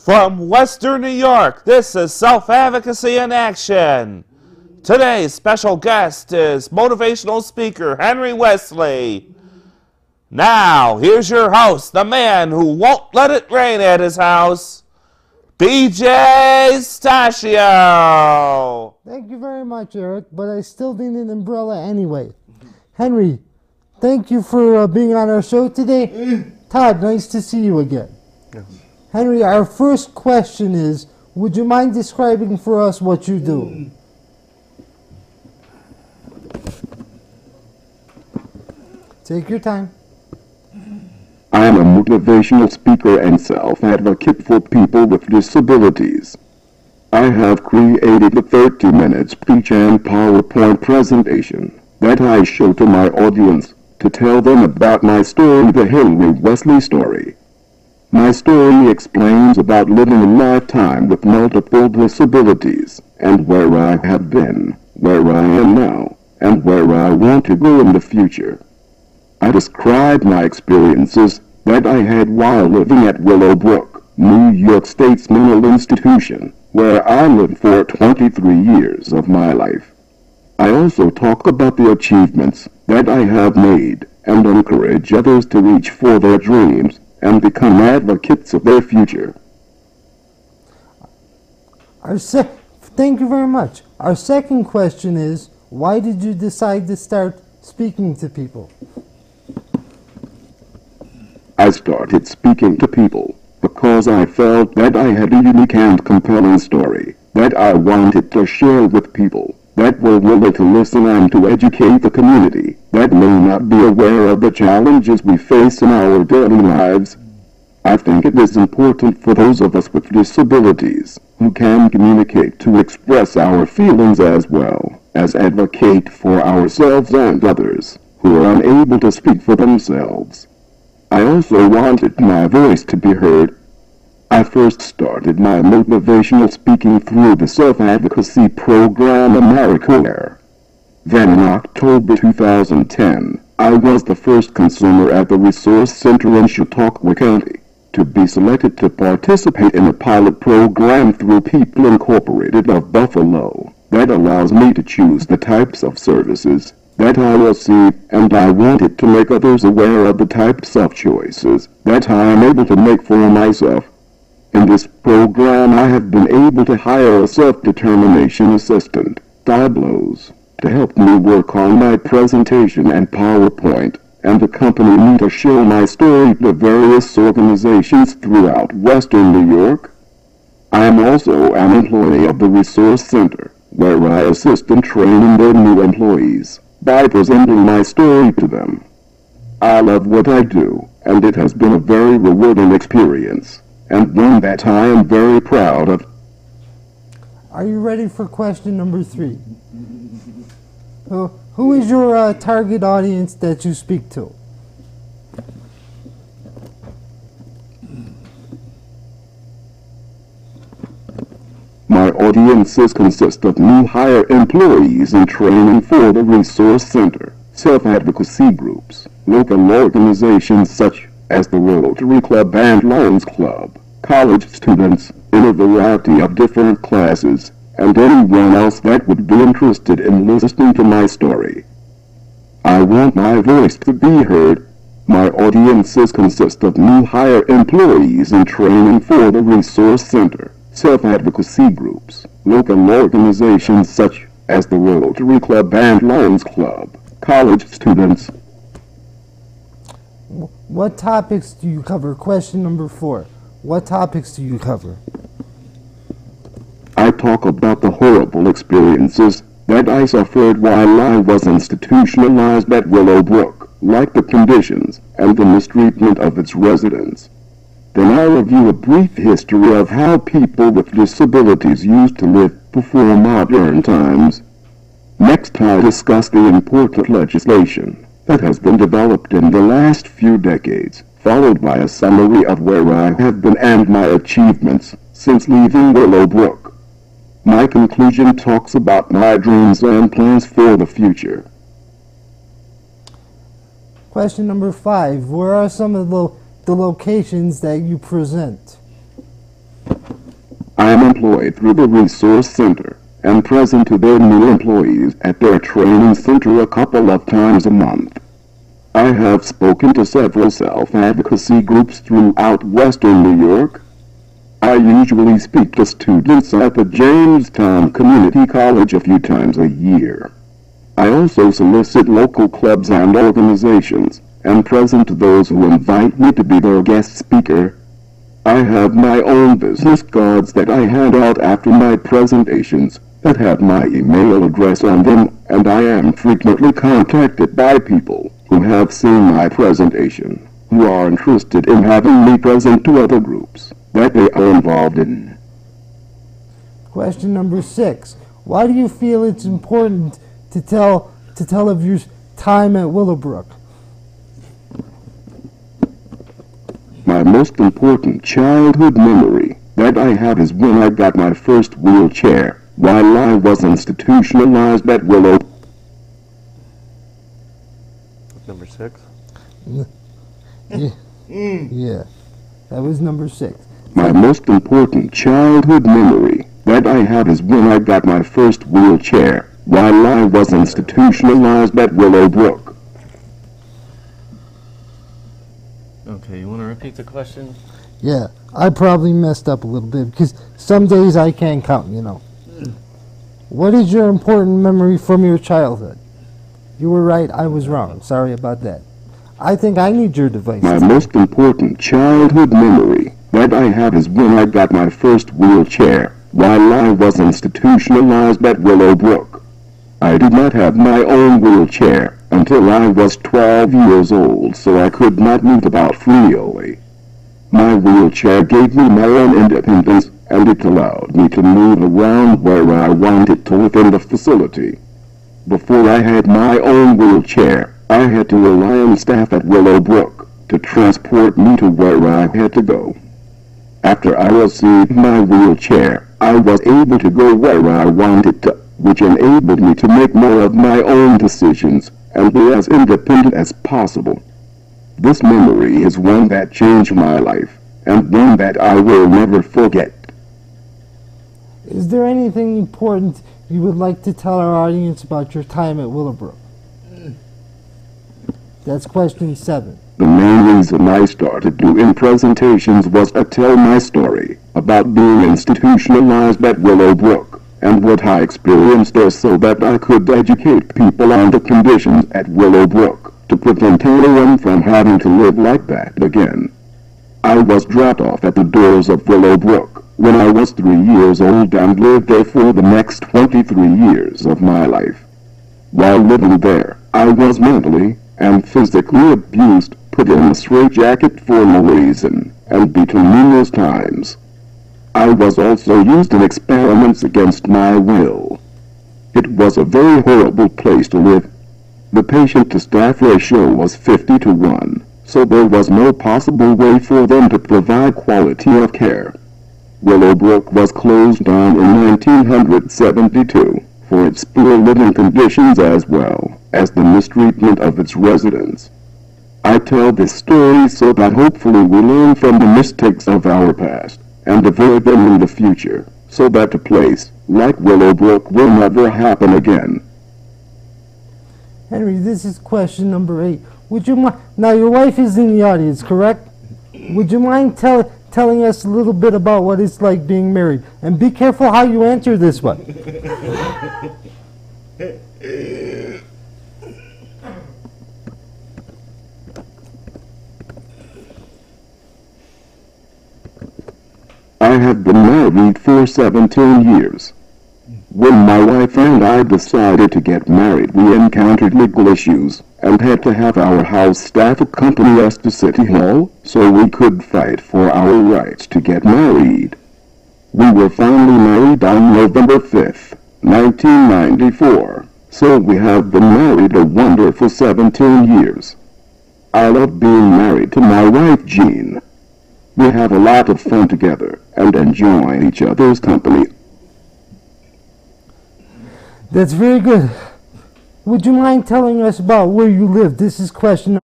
From Western New York, this is Self-Advocacy in Action. Today's special guest is motivational speaker Henry Wesley. Now, here's your host, the man who won't let it rain at his house, BJ Stasio. Thank you very much, Eric, but I still need an umbrella anyway. Henry, thank you for being on our show today. Todd, nice to see you again. Yes. Henry, our first question is, would you mind describing for us what you do? Take your time. I am a motivational speaker and self-advocate for people with disabilities. I have created a 30-minute speech and PowerPoint presentation that I show to my audience to tell them about my story, the Henry Wesley story. My story explains about living a lifetime with multiple disabilities and where I have been, where I am now, and where I want to go in the future. I describe my experiences that I had while living at Willowbrook, New York State's mental institution, where I lived for 23 years of my life. I also talk about the achievements that I have made and encourage others to reach for their dreams and become advocates of their future. Thank you very much. Our second question is, why did you decide to start speaking to people? I started speaking to people because I felt that I had a unique and compelling story that I wanted to share with people that were willing to listen and to educate the community that may not be aware of the challenges we face in our daily lives. I think it is important for those of us with disabilities who can communicate to express our feelings as well as advocate for ourselves and others who are unable to speak for themselves. I also wanted my voice to be heard. I first started my motivational speaking through the self-advocacy program AmeriCare. Then in October 2010, I was the first consumer at the Resource Center in Chautauqua County to be selected to participate in a pilot program through People Incorporated of Buffalo that allows me to choose the types of services that I receive, and I wanted to make others aware of the types of choices that I am able to make for myself. In this program, I have been able to hire a self-determination assistant, Diablos, to help me work on my presentation and PowerPoint, and accompany me to share my story to various organizations throughout Western New York. I am also an employee of the Resource Center, where I assist in training their new employees by presenting my story to them. I love what I do, and it has been a very rewarding experience, and one that I am very proud of. Are you ready for question number 3? Who is your target audience that you speak to? My audiences consist of new hire employees in training for the Resource Center, self-advocacy groups, local organizations such as the Rotary Club and Lions Club, college students in a variety of different classes, and anyone else that would be interested in listening to my story. I want my voice to be heard. My audiences consist of new hire employees in training for the Resource Center, self-advocacy groups, local organizations such as the Rotary Club and Lions Club, college students. What topics do you cover? Question number 4. What topics do you cover? I talk about the horrible experiences that I suffered while I was institutionalized at Willowbrook, like the conditions and the mistreatment of its residents. Then I review a brief history of how people with disabilities used to live before modern times. Next, I discuss the important legislation that has been developed in the last few decades, followed by a summary of where I have been and my achievements since leaving Willowbrook. My conclusion talks about my dreams and plans for the future. Question number 5. Where are some of the locations that you present? am employed through the Resource Center and present to their new employees at their training center a couple of times a month. I have spoken to several self-advocacy groups throughout Western New York. I usually speak to students at the Jamestown Community College a few times a year. I also solicit local clubs and organizations, and present to those who invite me to be their guest speaker. I have my own business cards that I hand out after my presentations that have my email address on them, and I am frequently contacted by people who have seen my presentation, who are interested in having me present to other groups that they are involved in. Question number 6. Why do you feel it's important to tell of your time at Willowbrook? My most important childhood memory that I have is when I got my first wheelchair while I was institutionalized at Willow. Number 6. Yeah, that was number 6. My most important childhood memory that I have is when I got my first wheelchair while I was institutionalized at Willowbrook. Okay, you want to repeat the question? Yeah, I probably messed up a little bit because some days I can't count, you know. What is your important memory from your childhood? You were right, I was wrong. Sorry about that. I think I need your device. My most important childhood memory that I have is when I got my first wheelchair while I was institutionalized at Willowbrook. I did not have my own wheelchair until I was 12 years old, so I could not move about freely. My wheelchair gave me my own independence, and it allowed me to move around where I wanted to within the facility. Before I had my own wheelchair, I had to rely on staff at Willowbrook to transport me to where I had to go. After I received my wheelchair, I was able to go where I wanted to, which enabled me to make more of my own decisions and be as independent as possible. This memory is one that changed my life, and one that I will never forget. Is there anything important you would like to tell our audience about your time at Willowbrook? That's question 7. The main reason I started doing presentations was to tell my story about being institutionalized at Willowbrook and what I experienced there so that I could educate people on the conditions at Willowbrook to prevent anyone from having to live like that again. I was dropped off at the doors of Willowbrook when I was 3 years old and lived there for the next 23 years of my life. While living there, I was mentally and physically abused, put in a straitjacket for no reason, and beaten numerous times. I was also used in experiments against my will. It was a very horrible place to live. The patient-to-staff ratio was 50-1, so there was no possible way for them to provide quality of care. Willowbrook was closed down in 1972 for its poor living conditions as well as the mistreatment of its residents. I tell this story so that hopefully we learn from the mistakes of our past and avoid them in the future, so that a place like Willowbrook will never happen again. Henry, this is question number 8. Would you mind, now your wife is in the audience, correct? Would you mind telling us a little bit about what it's like being married? And be careful how you answer this one. I have been married for 17 years. When my wife and I decided to get married, we encountered legal issues and had to have our house staff accompany us to City Hall so we could fight for our rights to get married. We were finally married on November 5th, 1994, so we have been married a wonderful 17 years. I love being married to my wife, Jean. We have a lot of fun together and enjoy each other's company. That's very good. Would you mind telling us about where you live? This is question